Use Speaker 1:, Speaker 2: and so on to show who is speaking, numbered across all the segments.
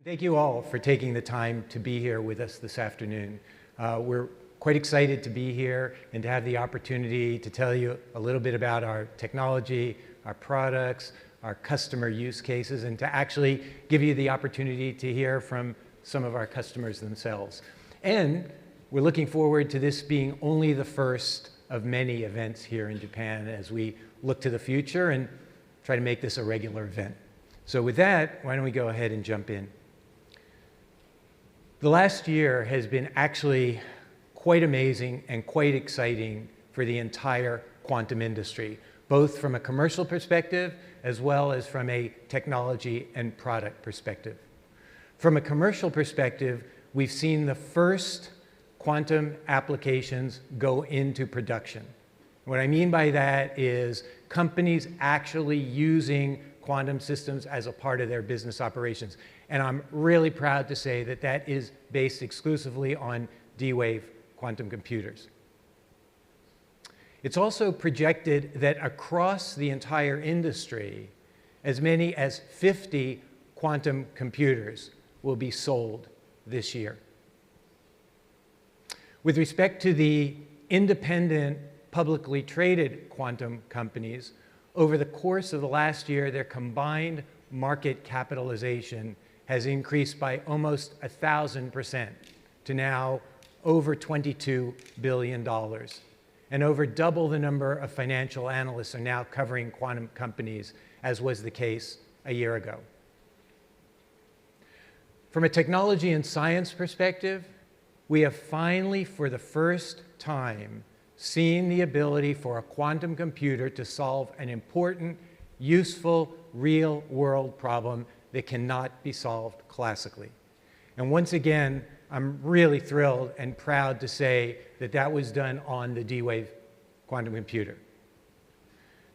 Speaker 1: Thank you all for taking the time to be here with us this afternoon. We're quite excited to be here and to have the opportunity to tell you a little bit about our technology, our products, our customer use cases, and to actually give you the opportunity to hear from some of our customers themselves. And we're looking forward to this being only the first of many events here in Japan as we look to the future and try to make this a regular event. So with that, why don't we go ahead and jump in. The last year has been actually quite amazing and quite exciting for the entire quantum industry, both from a commercial perspective as well as from a technology and product perspective. From a commercial perspective, we've seen the first quantum applications go into production. What I mean by that is companies actually using quantum systems as a part of their business operations. And I'm really proud to say that that is based exclusively on D-Wave quantum computers. It's also projected that across the entire industry, as many as 50 quantum computers will be sold this year. With respect to the independent, publicly traded quantum companies, over the course of the last year, their combined market capitalization has increased by almost 1,000% to now over $22 billion. And over double the number of financial analysts are now covering quantum companies, as was the case a year ago. From a technology and science perspective, we have finally, for the first time, seen the ability for a quantum computer to solve an important, useful, real-world problem that cannot be solved classically. And once again, I'm really thrilled and proud to say that that was done on the D-Wave quantum computer.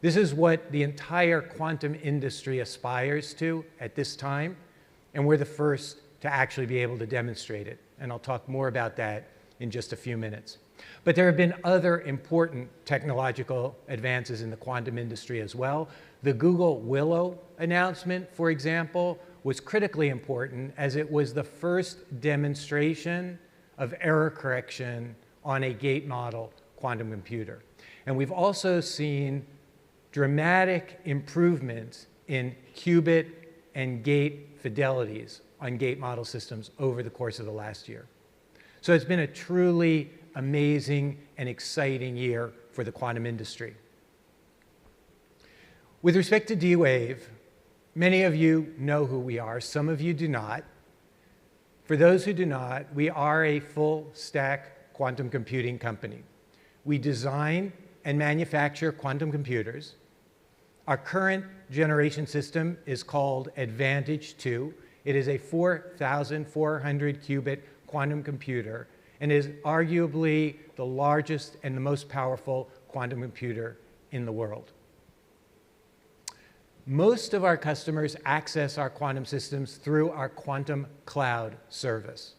Speaker 1: This is what the entire quantum industry aspires to at this time, and we're the first to actually be able to demonstrate it. And I'll talk more about that in just a few minutes. But there have been other important technological advances in the quantum industry as well. The Google Willow announcement, for example, was critically important as it was the first demonstration of error correction on a gate model quantum computer. And we've also seen dramatic improvements in qubit and gate fidelities on gate model systems over the course of the last year. So it's been a truly amazing and exciting year for the quantum industry. With respect to D-Wave, many of you know who we are. Some of you do not. For those who do not, we are a full-stack quantum computing company. We design and manufacture quantum computers. Our current generation system is called Advantage 2. It is a 4,400 qubit quantum computer and is arguably the largest and the most powerful quantum computer in the world. Most of our customers access our quantum systems through our quantum cloud service.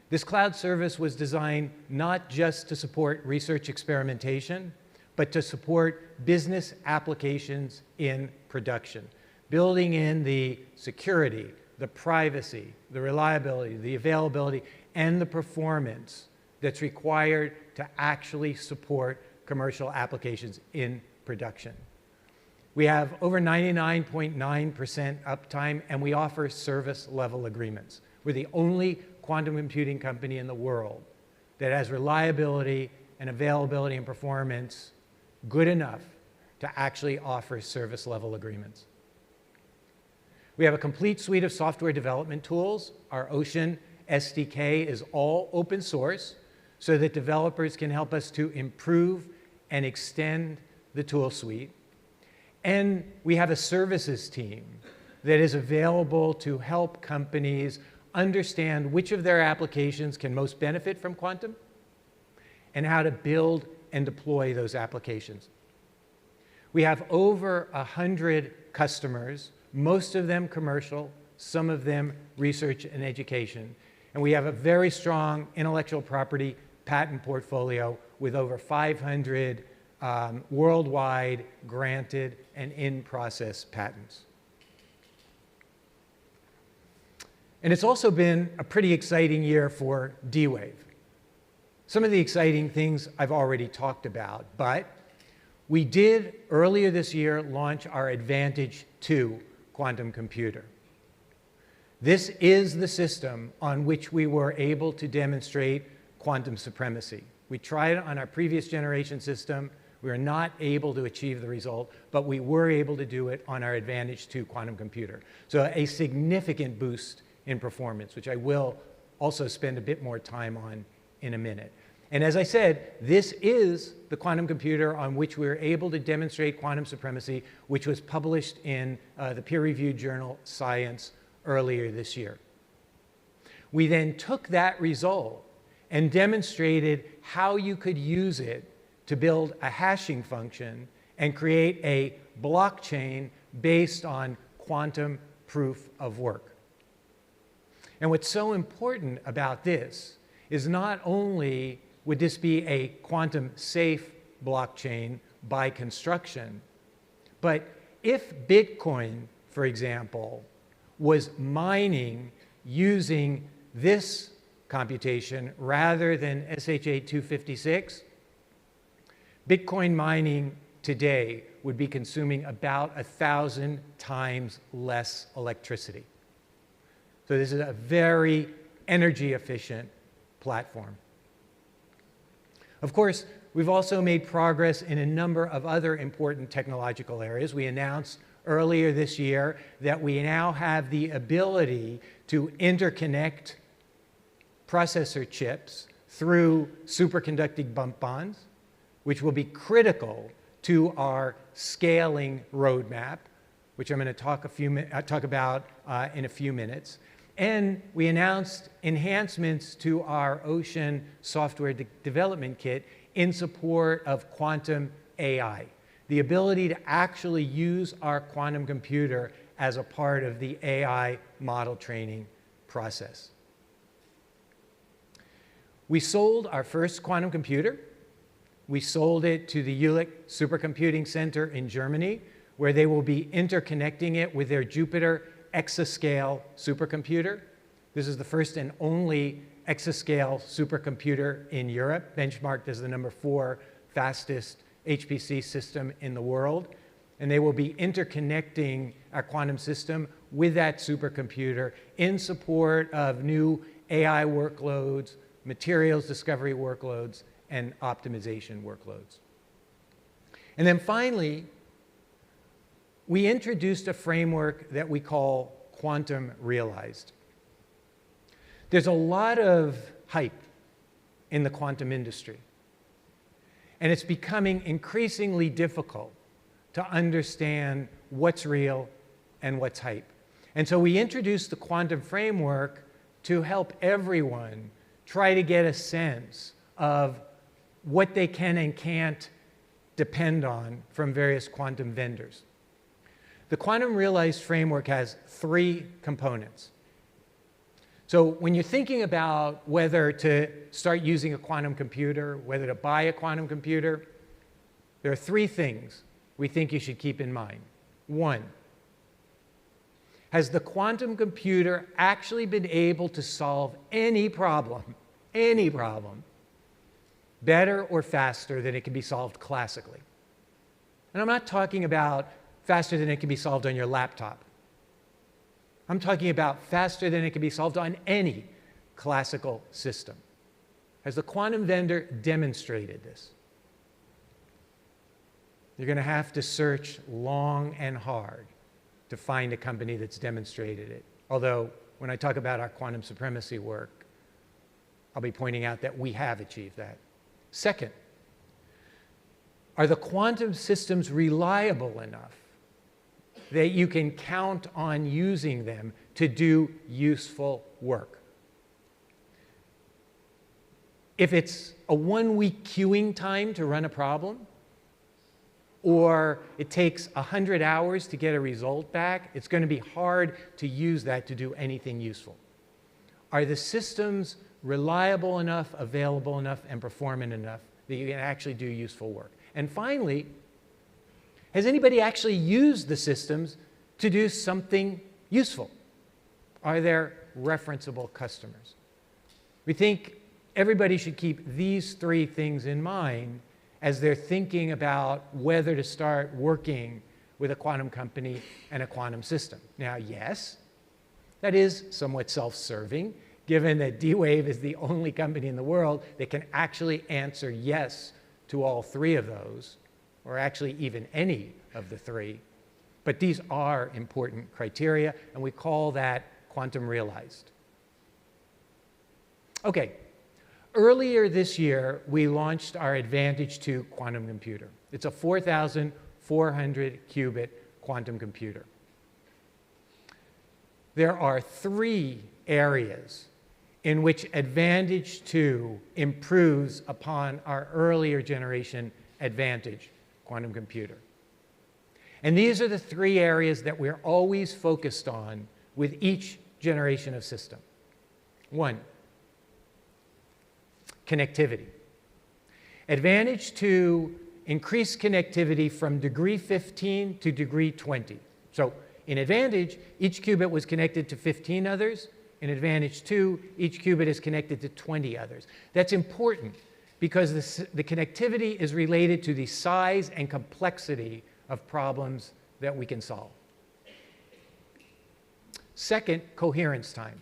Speaker 1: This cloud service was designed not just to support research experimentation, but to support business applications in production, building in the security, the privacy, the reliability, the availability, and the performance that's required to actually support commercial applications in production. We have over 99.9% uptime, and we offer service-level agreements. We're the only quantum computing company in the world that has reliability and availability and performance good enough to actually offer service-level agreements. We have a complete suite of software development tools. Our Ocean SDK is all open source so that developers can help us to improve and extend the tool suite. And we have a services team that is available to help companies understand which of their applications can most benefit from quantum and how to build and deploy those applications. We have over 100 customers, most of them commercial, some of them research and education. And we have a very strong intellectual property patent portfolio with over 500 worldwide granted and in-process patents. And it's also been a pretty exciting year for D-Wave. Some of the exciting things I've already talked about, but we did earlier this year launch our Advantage 2 quantum computer. This is the system on which we were able to demonstrate quantum supremacy. We tried it on our previous generation system. We were not able to achieve the result, but we were able to do it on our Advantage 2 quantum computer. So a significant boost in performance, which I will also spend a bit more time on in a minute. And as I said, this is the quantum computer on which we were able to demonstrate quantum supremacy, which was published in the peer-reviewed journal Science earlier this year. We then took that result and demonstrated how you could use it to build a hashing function and create a blockchain based on quantum proof of work. And what's so important about this is not only would this be a quantum safe blockchain by construction, but if Bitcoin, for example, was mining using this computation rather than SHA-256, Bitcoin mining today would be consuming about 1,000 times less electricity. So this is a very energy efficient platform. Of course, we've also made progress in a number of other important technological areas. We announced earlier this year that we now have the ability to interconnect processor chips through superconducting bump bonds, which will be critical to our scaling roadmap, which I'm going to talk about in a few minutes. And we announced enhancements to our Ocean software development kit in support of quantum AI, the ability to actually use our quantum computer as a part of the AI model training process. We sold our first quantum computer. We sold it to the Jülich Supercomputing Center in Germany, where they will be interconnecting it with their Jupiter exascale supercomputer. This is the first and only exascale supercomputer in Europe, benchmarked as the #4 fastest HPC system in the world. And they will be interconnecting our quantum system with that supercomputer in support of new AI workloads, materials discovery workloads, and optimization workloads. And then finally, we introduced a framework that we call Quantum Realized. There's a lot of hype in the quantum industry, and it's becoming increasingly difficult to understand what's real and what's hype. And so we introduced the quantum framework to help everyone try to get a sense of what they can and can't depend on from various quantum vendors. The Quantum Realized framework has 3 components. So when you're thinking about whether to start using a quantum computer, whether to buy a quantum computer, there are 3 things we think you should keep in mind. 1, has the quantum computer actually been able to solve any problem, better or faster than it can be solved classically? And I'm not talking about faster than it can be solved on your laptop. I'm talking about faster than it can be solved on any classical system. Has the quantum vendor demonstrated this? You're going to have to search long and hard to find a company that's demonstrated it. Although, when I talk about our quantum supremacy work, I'll be pointing out that we have achieved that. Second, are the quantum systems reliable enough that you can count on using them to do useful work? If it's a 1-week queuing time to run a problem, or it takes 100 hours to get a result back, it's going to be hard to use that to do anything useful. Are the systems reliable enough, available enough, and performant enough that you can actually do useful work? And finally, has anybody actually used the systems to do something useful? Are there referenceable customers. We think everybody should keep these three things in mind as they're thinking about whether to start working with a quantum company and a quantum system. Now, yes, that is somewhat self-serving, given that D-Wave is the only company in the world that can actually answer yes to all three of those, or actually even any of the three. But these are important criteria, and we call that quantum realized. Okay, earlier this year, we launched our Advantage 2 quantum computer. It's a 4,400 qubit quantum computer. There are three areas in which Advantage 2 improves upon our earlier generation Advantage quantum computer. And these are the three areas that we're always focused on with each generation of system. One, connectivity. Advantage 2 increased connectivity from degree 15 to degree 20. So in Advantage, each qubit was connected to 15 others. In Advantage 2, each qubit is connected to 20 others. That's important because the connectivity is related to the size and complexity of problems that we can solve. Second, coherence time.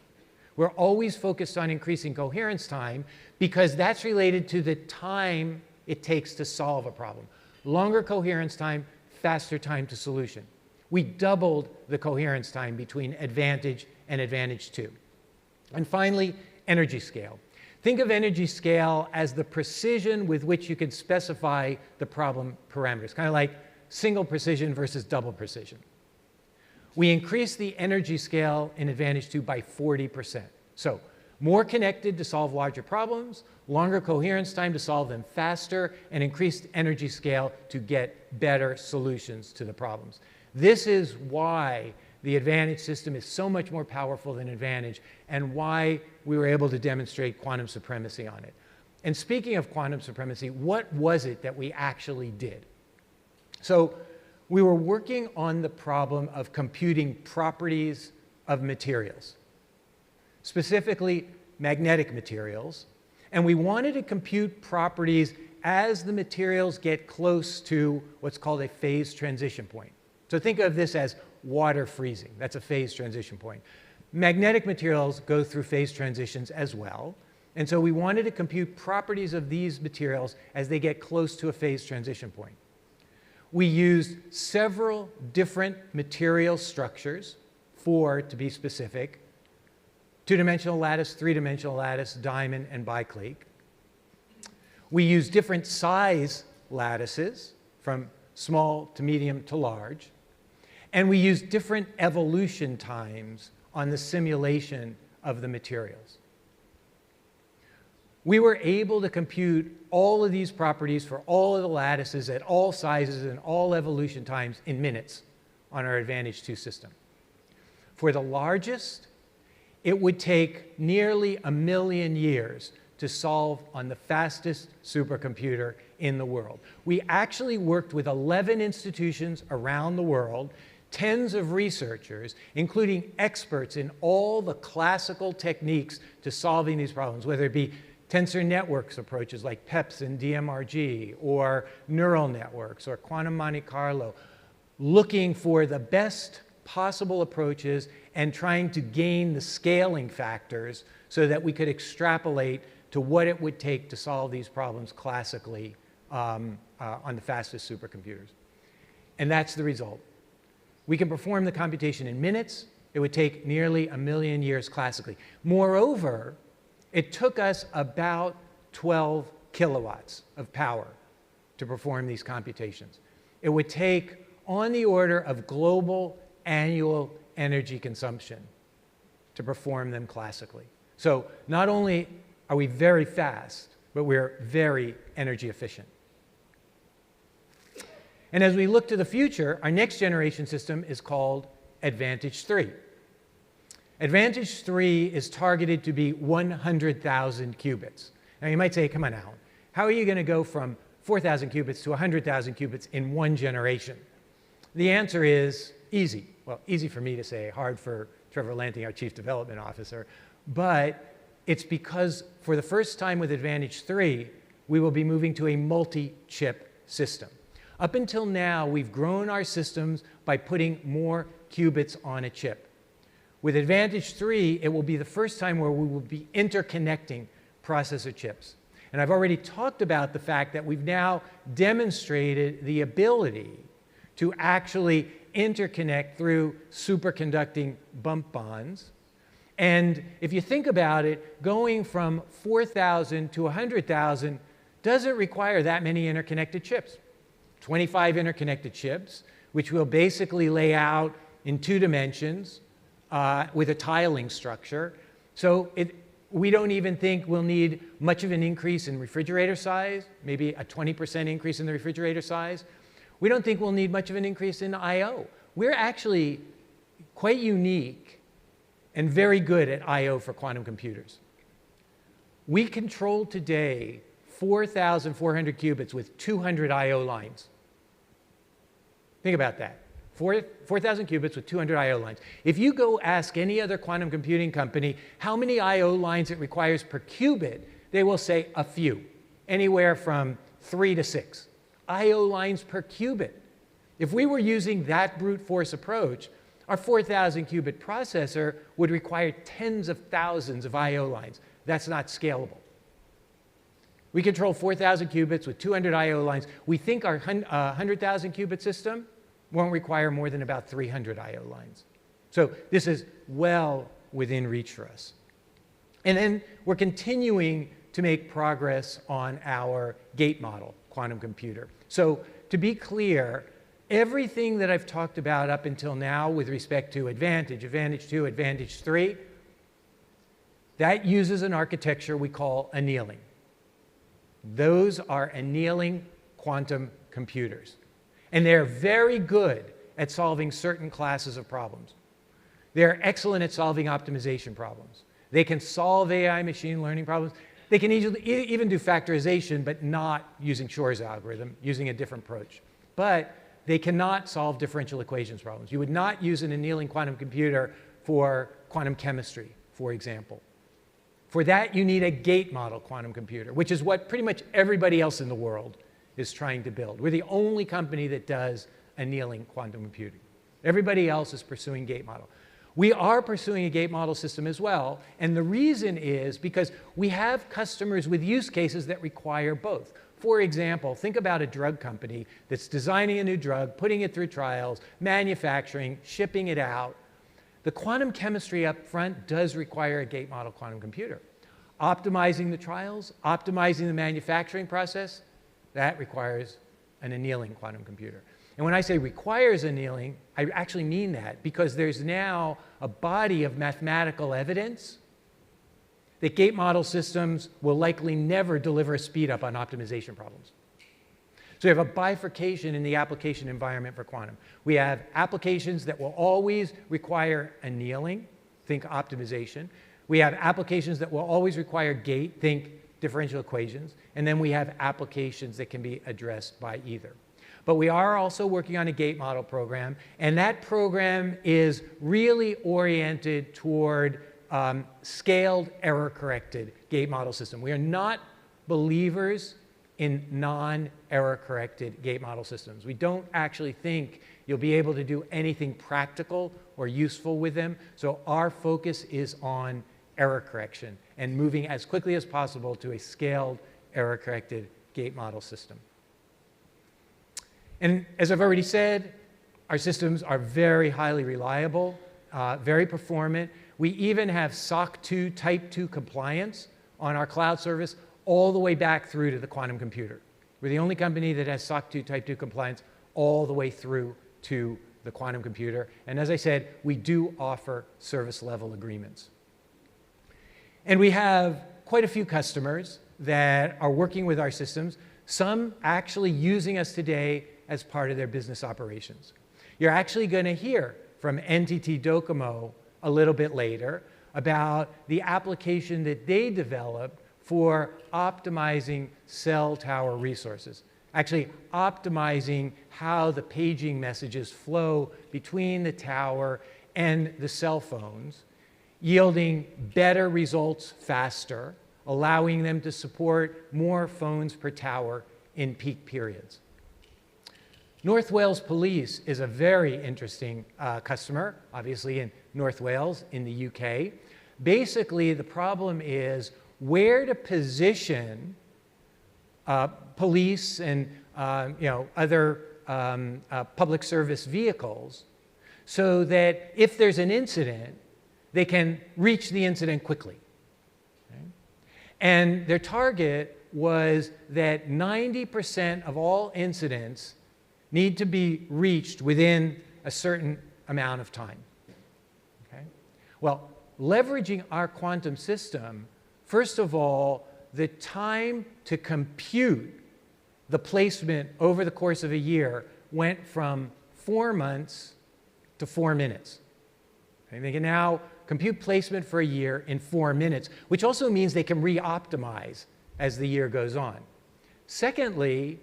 Speaker 1: We're always focused on increasing coherence time because that's related to the time it takes to solve a problem. Longer coherence time, faster time to solution. We doubled the coherence time between Advantage and Advantage 2. And finally, energy scale. Think of energy scale as the precision with which you can specify the problem parameters, kind of like single precision versus double precision. We increased the energy scale in Advantage 2 by 40%. So more connected to solve larger problems, longer coherence time to solve them faster, and increased energy scale to get better solutions to the problems. This is why the Advantage system is so much more powerful than Advantage, and why we were able to demonstrate quantum supremacy on it. And speaking of quantum supremacy, what was it that we actually did? So we were working on the problem of computing properties of materials, specifically magnetic materials, and we wanted to compute properties as the materials get close to what's called a phase transition point. So think of this as water freezing. That's a phase transition point. Magnetic materials go through phase transitions as well, and so we wanted to compute properties of these materials as they get close to a phase transition point. We used several different material structures, 4 to be specific: two-dimensional lattice, three-dimensional lattice, diamond, and biclake. We used different size lattices, from small to medium to large. And we used different evolution times on the simulation of the materials. We were able to compute all of these properties for all of the lattices at all sizes and all evolution times in minutes on our Advantage 2 system. For the largest, it would take nearly 1 million years to solve on the fastest supercomputer in the world. We actually worked with 11 institutions around the world, tens of researchers, including experts in all the classical techniques to solving these problems, whether it be tensor networks approaches like PEPS and DMRG, or neural networks, or quantum Monte Carlo, looking for the best possible approaches and trying to gain the scaling factors so that we could extrapolate to what it would take to solve these problems classically on the fastest supercomputers. And that's the result. We can perform the computation in minutes. It would take nearly 1 million years classically. Moreover, it took us about 12 kilowatts of power to perform these computations. It would take on the order of global annual energy consumption to perform them classically. So not only are we very fast, but we're very energy efficient. And as we look to the future, our next generation system is called Advantage 3. Advantage 3 is targeted to be 100,000 qubits. Now you might say, come on, Alan, how are you going to go from 4,000 qubits to 100,000 qubits in one generation? The answer is easy. Well, easy for me to say, hard for Trevor Lanting, our Chief Development Officer. But it's because for the first time with Advantage 3, we will be moving to a multi-chip system. Up until now, we've grown our systems by putting more qubits on a chip. With Advantage 3, it will be the first time where we will be interconnecting processor chips. And I've already talked about the fact that we've now demonstrated the ability to actually interconnect through superconducting bump bonds. And if you think about it, going from 4,000 to 100,000 doesn't require that many interconnected chips. 25 interconnected chips, which we'll basically lay out in 2 dimensions with a tiling structure. So we don't even think we'll need much of an increase in refrigerator size, maybe a 20% increase in the refrigerator size. We don't think we'll need much of an increase in I/O. We're actually quite unique and very good at I/O for quantum computers. We control today 4,400 qubits with 200 I/O lines. Think about that. 4,000 qubits with 200 I/O lines. If you go ask any other quantum computing company how many I/O lines it requires per qubit, they will say a few, anywhere from 3 to 6 I/O lines per qubit. If we were using that brute force approach, our 4,000 qubit processor would require tens of thousands of I/O lines. That's not scalable. We control 4,000 qubits with 200 I/O lines. We think our 100,000 qubit system won't require more than about 300 I/O lines. So this is well within reach for us. And then we're continuing to make progress on our gate model quantum computer. So to be clear, everything that I've talked about up until now with respect to Advantage, Advantage 2, Advantage 3, that uses an architecture we call annealing. Those are annealing quantum computers. And they're very good at solving certain classes of problems. They're excellent at solving optimization problems. They can solve AI machine learning problems. They can even do factorization, but not using Shor's algorithm, using a different approach. But they cannot solve differential equations problems. You would not use an annealing quantum computer for quantum chemistry, for example. For that, you need a gate model quantum computer, which is what pretty much everybody else in the world is trying to build. We're the only company that does annealing quantum computing. Everybody else is pursuing gate model. We are pursuing a gate model system as well, and the reason is because we have customers with use cases that require both. For example, think about a drug company that's designing a new drug, putting it through trials, manufacturing, shipping it out. The quantum chemistry up front does require a gate model quantum computer. Optimizing the trials, optimizing the manufacturing process, that requires an annealing quantum computer. And when I say requires annealing, I actually mean that because there's now a body of mathematical evidence that gate model systems will likely never deliver a speed up on optimization problems. So we have a bifurcation in the application environment for quantum. We have applications that will always require annealing, think optimization. We have applications that will always require gate, think differential equations. And then we have applications that can be addressed by either. But we are also working on a gate model program, and that program is really oriented toward scaled, error-corrected gate model system. We are not believers in non-error-corrected gate model systems. We don't actually think you'll be able to do anything practical or useful with them, so our focus is on error correction and moving as quickly as possible to a scaled, error-corrected gate model system. And as I've already said, our systems are very highly reliable, very performant. We even have SOC 2 Type 2 compliance on our cloud service all the way back through to the quantum computer. We're the only company that has SOC 2 Type 2 compliance all the way through to the quantum computer. And as I said, we do offer service level agreements. And we have quite a few customers that are working with our systems, some actually using us today as part of their business operations. You're actually going to hear from NTT Docomo a little bit later about the application that they developed for optimizing cell tower resources, actually optimizing how the paging messages flow between the tower and the cell phones, yielding better results faster, allowing them to support more phones per tower in peak periods. North Wales Police is a very interesting customer, obviously in North Wales in the UK. Basically, the problem is where to position police and other public service vehicles so that if there's an incident, they can reach the incident quickly. Okay? And their target was that 90% of all incidents need to be reached within a certain amount of time. Okay? Well, leveraging our quantum system, first of all, the time to compute the placement over the course of a year went from 4 months to 4 minutes. Okay? They can now compute placement for a year in 4 minutes, which also means they can re-optimize as the year goes on. Secondly,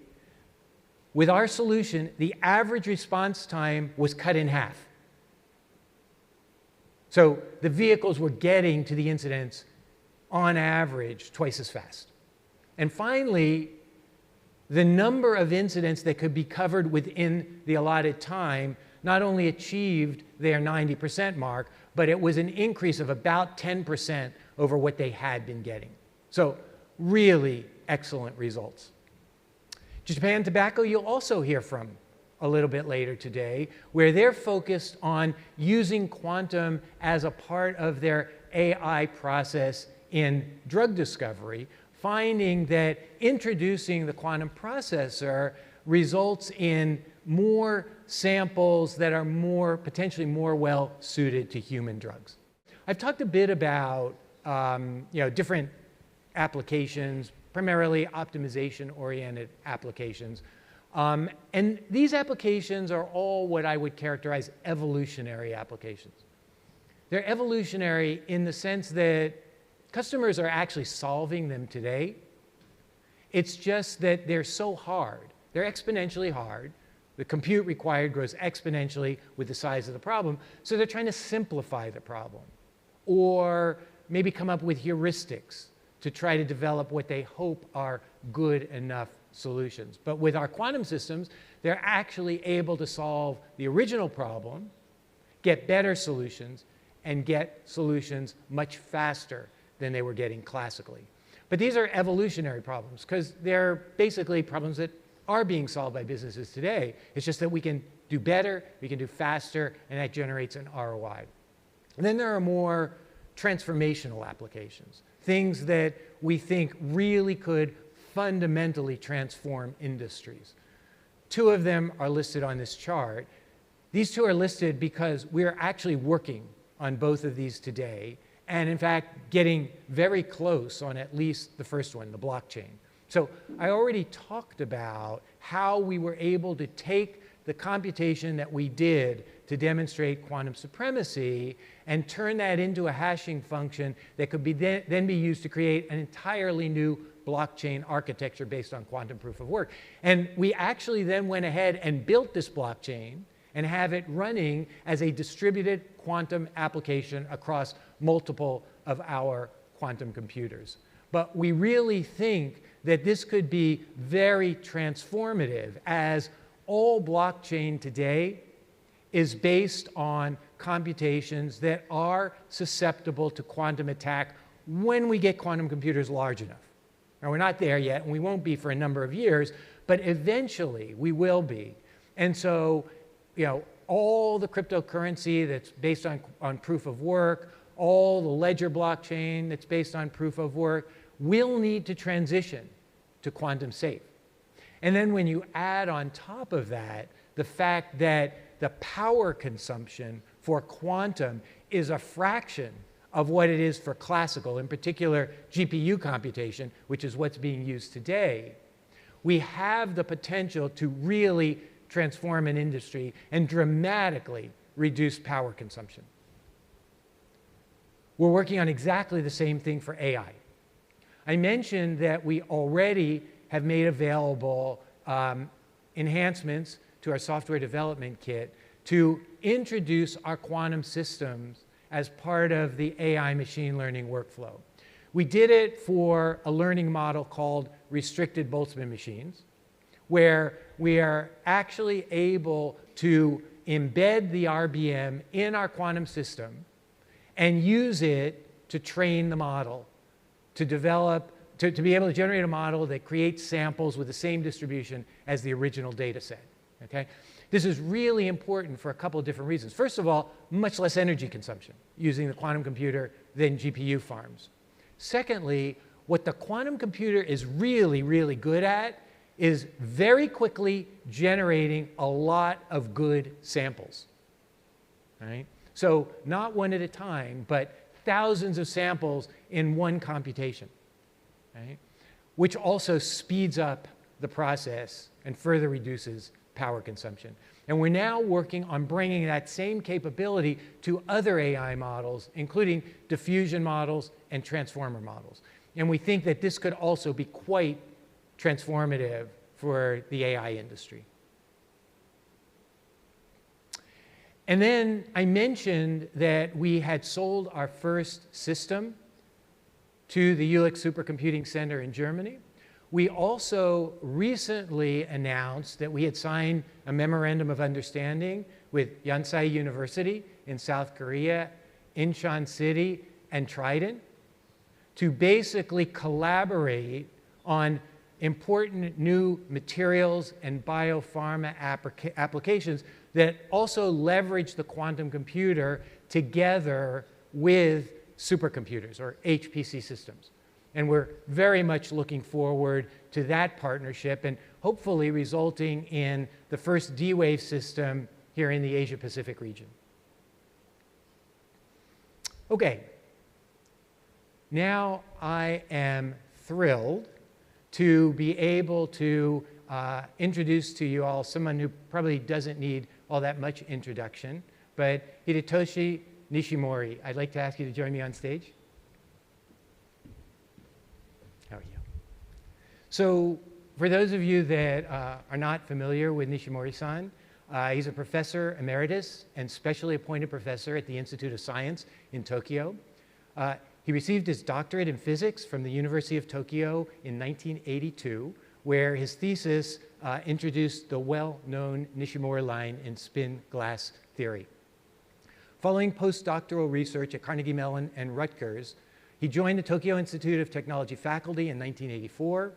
Speaker 1: with our solution, the average response time was cut in half. So the vehicles were getting to the incidents on average twice as fast. And finally, the number of incidents that could be covered within the allotted time not only achieved their 90% mark, but it was an increase of about 10% over what they had been getting. So really excellent results. Japan Tobacco you'll also hear from a little bit later today, where they're focused on using quantum as a part of their AI process in drug discovery, finding that introducing the quantum processor results in more samples that are potentially more well suited to human drugs. I've talked a bit about different applications, primarily optimization-oriented applications. And these applications are all what I would characterize evolutionary applications. They're evolutionary in the sense that customers are actually solving them today. It's just that they're so hard. They're exponentially hard. The compute required grows exponentially with the size of the problem, so they're trying to simplify the problem, or maybe come up with heuristics to try to develop what they hope are good enough solutions. But with our quantum systems, they're actually able to solve the original problem, get better solutions, and get solutions much faster than they were getting classically. But these are evolutionary problems because they're basically problems that are being solved by businesses today. It's just that we can do better, we can do faster, and that generates an ROI. And then there are more transformational applications, things that we think really could fundamentally transform industries. 2 of them are listed on this chart. These 2 are listed because we're actually working on both of these today, and in fact, getting very close on at least the first one, the blockchain. So I already talked about how we were able to take the computation that we did to demonstrate quantum supremacy and turn that into a hashing function that could be then be used to create an entirely new blockchain architecture based on quantum proof of work. And we actually then went ahead and built this blockchain and have it running as a distributed quantum application across multiple of our quantum computers. But we really think that this could be very transformative, as all blockchain today is based on computations that are susceptible to quantum attack when we get quantum computers large enough. Now, we're not there yet, and we won't be for a number of years, but eventually we will be. And so, all the cryptocurrency that's based on proof of work, all the ledger blockchain that's based on proof of work, will need to transition to quantum safe. And then when you add on top of that the fact that the power consumption for quantum is a fraction of what it is for classical, in particular GPU computation, which is what's being used today, we have the potential to really transform an industry and dramatically reduce power consumption. We're working on exactly the same thing for AI. I mentioned that we already have made available enhancements to our software development kit to introduce our quantum systems as part of the AI machine learning workflow. We did it for a learning model called restricted Boltzmann machines, where we are actually able to embed the RBM in our quantum system and use it to train the model, to develop, to be able to generate a model that creates samples with the same distribution as the original data set. Okay? This is really important for a couple of different reasons. First of all, much less energy consumption using the quantum computer than GPU farms. Secondly, what the quantum computer is really, really good at is very quickly generating a lot of good samples. Right? So not one at a time, but thousands of samples in one computation. Right? Which also speeds up the process and further reduces power consumption. And we're now working on bringing that same capability to other AI models, including diffusion models and transformer models. And we think that this could also be quite transformative for the AI industry. And then I mentioned that we had sold our first system to the Jülich Supercomputing Center in Germany. We also recently announced that we had signed a memorandum of understanding with Yonsei University in South Korea, Incheon City, and Trident to basically collaborate on important new materials and biopharma applications that also leverage the quantum computer together with supercomputers or HPC systems. And we're very much looking forward to that partnership and hopefully resulting in the first D-Wave system here in the Asia-Pacific region. Okay. Now I am thrilled to be able to introduce to you all someone who probably doesn't need all that much introduction, but Hidetoshi Nishimori. I'd like to ask you to join me on stage. How are you? So for those of you that are not familiar with Nishimori-san, he's a professor emeritus and specially appointed professor at the Institute of Science in Tokyo. He received his doctorate in physics from the University of Tokyo in 1982, where his thesis introduced the well-known Nishimori line in spin glass theory. Following postdoctoral research at Carnegie Mellon and Rutgers, he joined the Tokyo Institute of Technology faculty in 1984.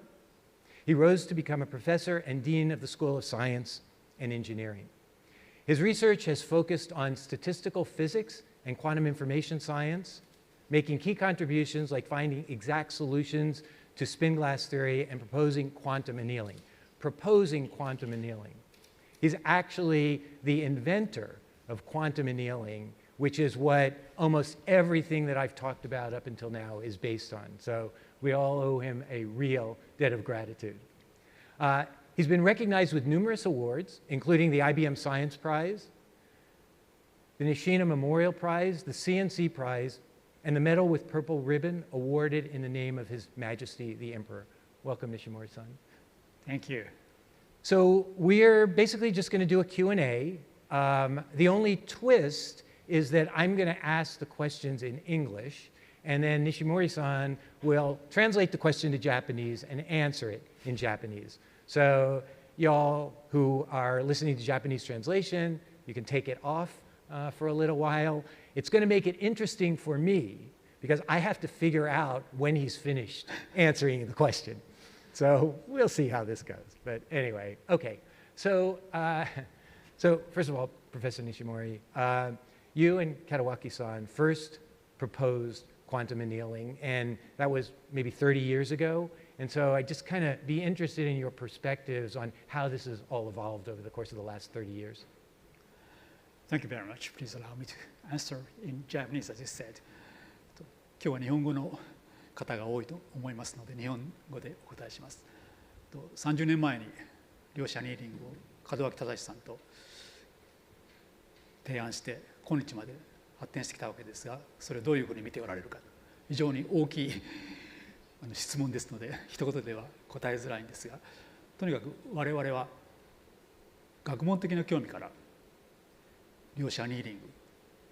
Speaker 1: He rose to become a professor and dean of the School of Science and Engineering. His research has focused on statistical physics and quantum information science, making key contributions like finding exact solutions to spin glass theory and proposing quantum annealing. He's actually the inventor of quantum annealing, which is what almost everything that I've talked about up until now is based on. So we all owe him a real debt of gratitude. He's been recognized with numerous awards, including the IBM Science Prize, the Nishina Memorial Prize, the CNC Prize, and the Medal with Purple Ribbon awarded in the name of His Majesty the Emperor. Welcome, Nishimori-san.
Speaker 2: Thank you.
Speaker 1: So we're basically just going to do a Q&A. The only twist is that I'm going to ask the questions in English, and then Nishimori-san will translate the question to Japanese and answer it in Japanese. So y'all who are listening to Japanese translation, you can take it off for a little while. It's going to make it interesting for me because I have to figure out when he's finished answering the question. So we'll see how this goes. But anyway, okay. So, so first of all, Professor Nishimori, you and Katawaki-san first proposed quantum annealing, and that was maybe 30 years ago. And so I'd just kind of be interested in your perspectives on how this has all evolved over the course of the last 30 years.
Speaker 2: Thank you very much. Please allow me to answer in Japanese, as you said. 今日は日本語の方が多いと思いますので、日本語でお答えします。30年前に量子アニーリングを門脇忠さんと提案して今日まで発展してきたわけですが、それをどういうふうに見ておられるか、非常に大きい質問ですので一言では答えづらいんですが、とにかく我々は学問的な興味から量子アニーリング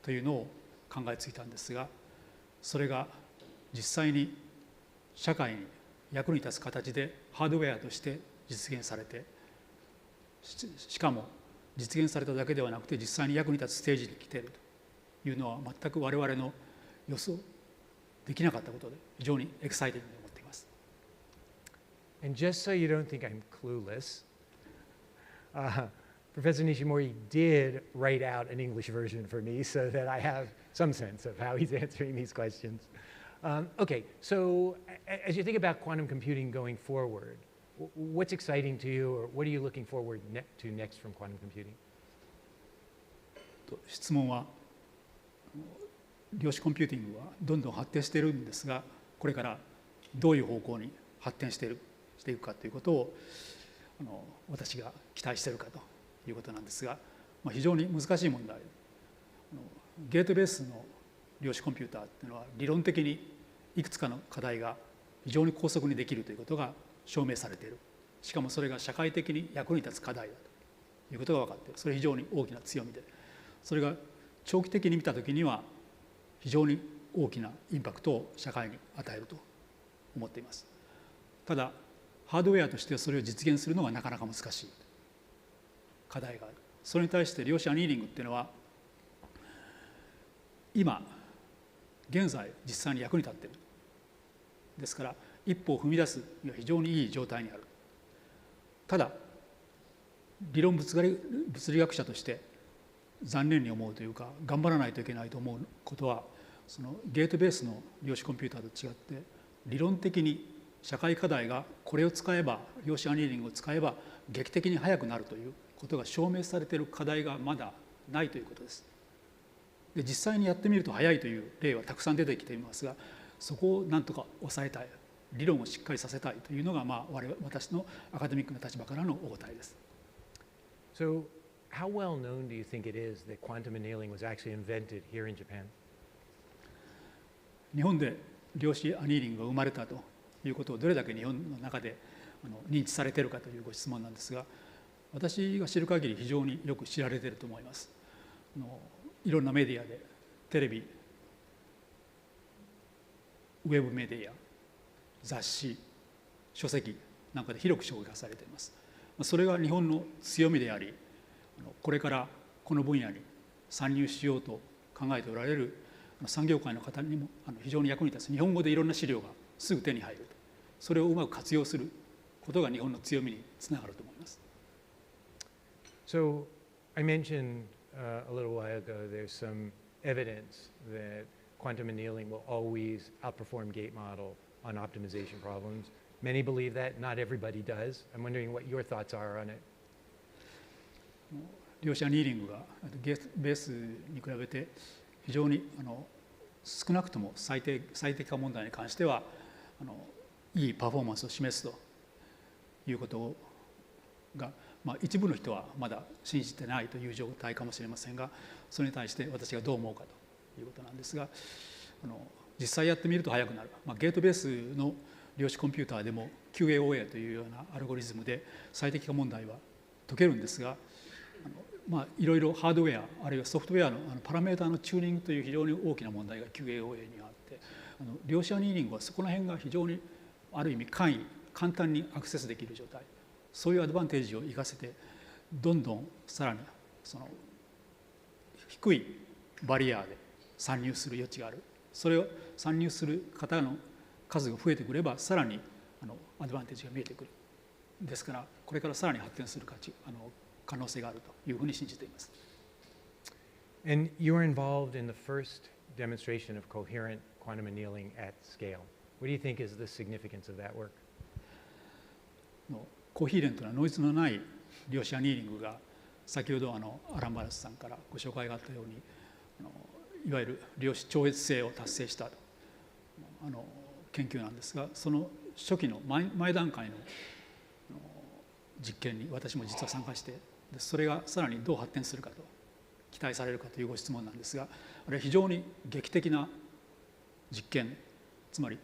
Speaker 2: というのを考えついたんですが、それが実際に社会に役に立つ形でハードウェアとして実現されて、しかも実現されただけではなくて実際に役に立つステージに来ているというのは全く我々の予想できなかったことで非常にエキサイティングに思っています。
Speaker 1: And just so you don't think I'm clueless, Professor Nishimori did write out an English version for me so that I have some sense of how he's answering these questions. Okay, so as you think about quantum computing going forward, what's exciting to you, or what are you looking forward to next from quantum computing?
Speaker 2: 質問は、量子コンピューティングはどんどん発展しているんですが、これからどういう方向に発展していくかということを私が期待しているかということなんですが、非常に難しい問題。ゲートベースの量子コンピューターというのは理論的にいくつかの課題が非常に高速にできるということが証明されている。しかもそれが社会的に役に立つ課題だということが分かっている。それは非常に大きな強みで、それが長期的に見たときには非常に大きなインパクトを社会に与えると思っています。ただハードウェアとしてそれを実現するのがなかなか難しい課題がある。それに対して量子アニーリングっていうのは今現在実際に役に立っている。ですから一歩を踏み出すには非常にいい状態にある。ただ理論物理学者として残念に思うというか、頑張らないといけないと思うことは、そのゲートベースの量子コンピューターと違って理論的に社会課題がこれを使えば、量子アニーリングを使えば劇的に速くなるということが証明されている課題がまだないということです。で実際にやってみると速いという例はたくさん出てきていますが、そこをなんとか抑えたい、理論をしっかりさせたいというのが、私のアカデミックな立場からのお答えです。
Speaker 1: So, how well known do you think it is that quantum annealing was actually invented here in Japan?
Speaker 2: 日本で量子アニーリングが生まれたということをどれだけ日本の中で認知されているかというご質問なんですが、私が知る限り非常によく知られていると思います。いろんなメディアで、テレビ、ウェブメディア、雑誌、書籍なんかで広く紹介されています。それが日本の強みであり、これからこの分野に参入しようと考えておられる産業界の方にも非常に役に立つ。日本語でいろんな資料がすぐ手に入る。それをうまく活用することが日本の強みにつながると思います。
Speaker 1: So, I mentioned a little while ago there's some evidence that quantum annealing will always outperform gate model on optimization problems. Many believe that, not everybody does. I'm wondering what your thoughts are on it.
Speaker 2: 量子アニーリングがベースに比べて非常に少なくとも最適化問題に関してはいいパフォーマンスを示すということが、一部の人はまだ信じてないという状態かもしれませんが、それに対して私がどう思うかということなんですが、実際やってみると速くなる。ゲートベースの量子コンピューターでも QAOA というようなアルゴリズムで最適化問題は解けるんですが、いろいろハードウェアあるいはソフトウェアのパラメータのチューニングという非常に大きな問題が QAOA にあって、量子アニーリングはそこら辺が非常にある意味簡単にアクセスできる状態、そういうアドバンテージを生かせて、どんどんさらにその低いバリアで参入する余地がある。それを参入する方の数が増えてくれば、さらにアドバンテージが見えてくる。ですからこれからさらに発展する可能性があるというふうに信じています。
Speaker 1: And you were involved in the first demonstration of coherent quantum annealing at scale. What do you think is the significance of that work?
Speaker 2: コーヒーレントなノイズのない量子アニーリングが、先ほどアラン・バラスさんからご紹介があったように、いわゆる量子超越性を達成した研究なんですが、その初期の前段階の実験に私も実は参加して、それがさらにどう発展するかと期待されるかというご質問なんですが、あれは非常に劇的な実験、つまり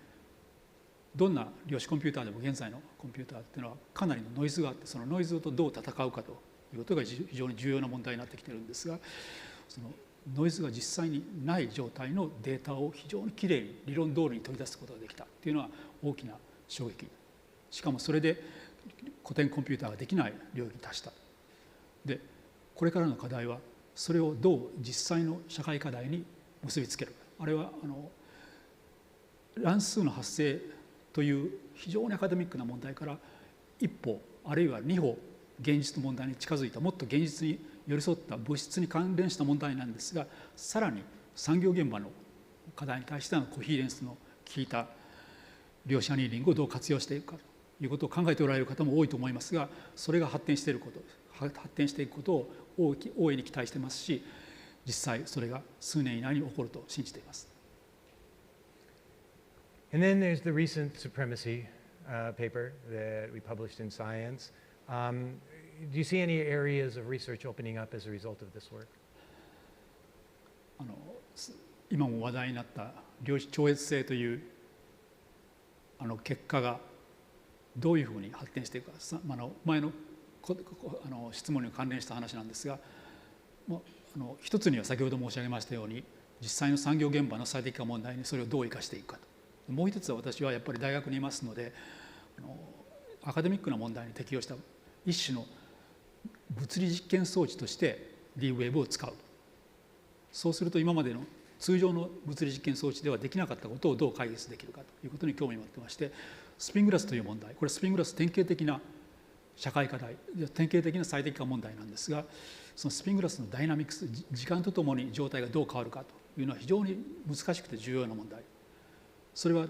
Speaker 2: どんな量子コンピューターでも現在のコンピューターっていうのはかなりのノイズがあって、そのノイズとどう戦うかということが非常に重要な問題になってきているんですが、そのノイズが実際にない状態のデータを非常にきれいに理論通りに取り出すことができたというのは大きな衝撃。しかもそれで古典コンピューターができない領域に達した。でこれからの課題はそれをどう実際の社会課題に結びつけるか。あれは乱数の発生という非常にアカデミックな問題から一歩あるいは二歩現実の問題に近づいた、もっと現実に寄り添った物質に関連した問題なんですが、さらに産業現場の課題に対してのコヒーレンスの効いた量子アニーリングをどう活用していくかということを考えておられる方も多いと思いますが、それが発展していくことを大いに期待していますし、実際それが数年以内に起こると信じています。
Speaker 1: And then there's the recent supremacy paper that we published in Science. Do you see any areas of research opening up as a result of this work?
Speaker 2: 今も話題になった量子超越性という結果がどういうふうに発展していくか、前の質問に関連した話なんですが、一つには先ほど申し上げましたように実際の産業現場の最適化問題にそれをどう生かしていくかと。もう一つは私はやっぱり大学にいますのでアカデミックな問題に適用した一種の物理実験装置として D-Wave を使う。そうすると今までの通常の物理実験装置ではできなかったことをどう解決できるかということに興味を持ってまして、スピングラスという問題、これスピングラス典型的な社会課題、典型的な最適化問題なんですが、そのスピングラスのダイナミクス、時間とともに状態がどう変わるかというのは非常に難しくて重要な問題。それは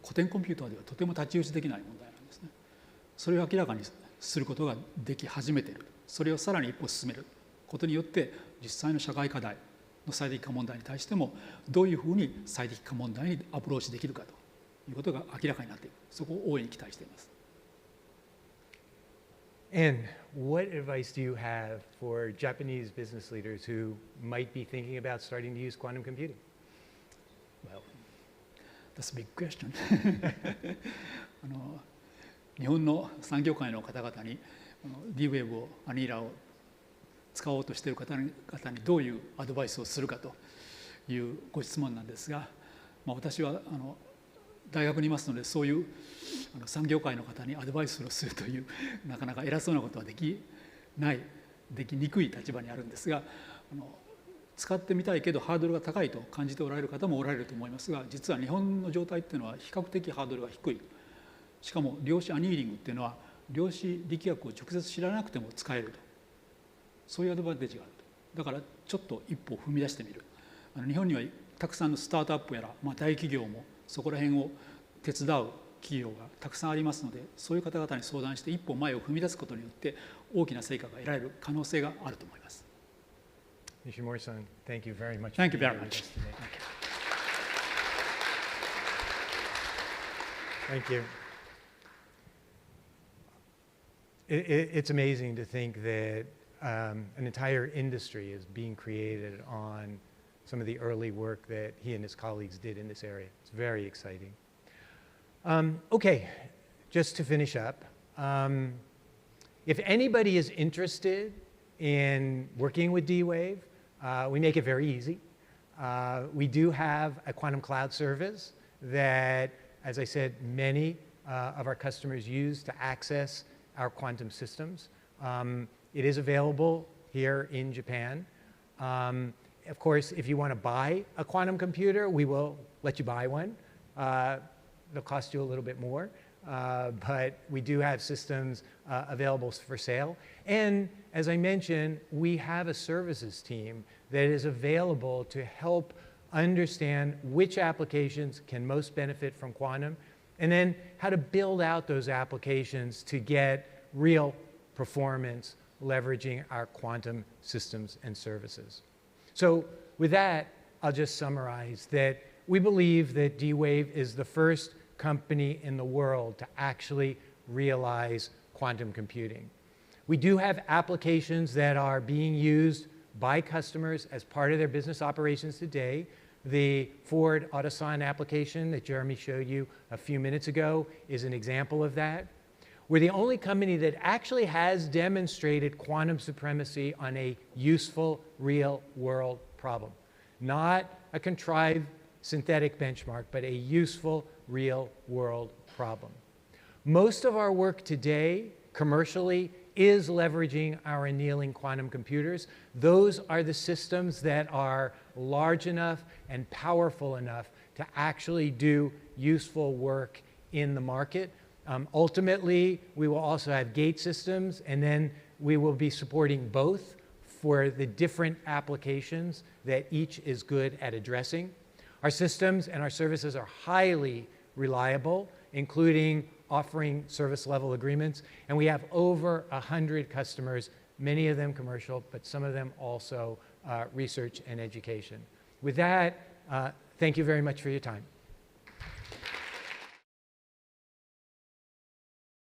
Speaker 2: 古典コンピューターではとても太刀打ちできない問題なんですね。それを明らかにすることができ始めている。それをさらに一歩進めることによって実際の社会課題の最適化問題に対してもどういうふうに最適化問題にアプローチできるかということが明らかになっている。そこを大いに期待しています。
Speaker 1: And what advice do you have for Japanese business leaders who might be thinking about starting to use quantum computing?
Speaker 2: Well, that's a big question. 日本の産業界の方々にD-Wave をアニーラーを使おうとしている方にどういうアドバイスをするかというご質問なんですが、私は大学にいますのでそういう産業界の方にアドバイスをするというなかなか偉そうなことはできにくい立場にあるんですが、使ってみたいけどハードルが高いと感じておられる方もおられると思いますが、実は日本の状態っていうのは比較的ハードルが低い。しかも量子アニーリングっていうのは量子力学を直接知らなくても使えると、そういうアドバンテージがあると。だからちょっと一歩踏み出してみる。日本にはたくさんのスタートアップやら、大企業もそこら辺を手伝う企業がたくさんありますので、そういう方々に相談して一歩前を踏み出すことによって大きな成果が得られる可能性があると思います。
Speaker 1: Nishimori-san, thank you very much.
Speaker 2: Thank you very much.
Speaker 1: Thank you. It's amazing to think that an entire industry is being created on some of the early work that he and his colleagues did in this area. It's very exciting. Okay, just to finish up, if anybody is interested in working with D-Wave, we make it very easy. We do have a quantum cloud service that, as I said, many of our customers use to access our quantum systems. It is available here in Japan. Of course, if you want to buy a quantum computer, we will let you buy one. It'll cost you a little bit more, but we do have systems available for sale. And as I mentioned, we have a services team that is available to help understand which applications can most benefit from quantum, and then how to build out those applications to get real performance leveraging our quantum systems and services. So with that, I'll just summarize that we believe that D-Wave is the first company in the world to actually realize quantum computing. We do have applications that are being used by customers as part of their business operations today. The Ford Autosign application that Jeremy showed you a few minutes ago is an example of that. We're the only company that actually has demonstrated quantum supremacy on a useful, real-world problem. Not a contrived synthetic benchmark, but a useful, real-world problem. Most of our work today, commercially, is leveraging our annealing quantum computers. Those are the systems that are large enough and powerful enough to actually do useful work in the market. Ultimately, we will also have gate systems, and then we will be supporting both for the different applications that each is good at addressing. Our systems and our services are highly reliable, including offering service level agreements, and we have over 100 customers, many of them commercial, but some of them also research and education. With that, thank you very much for your time.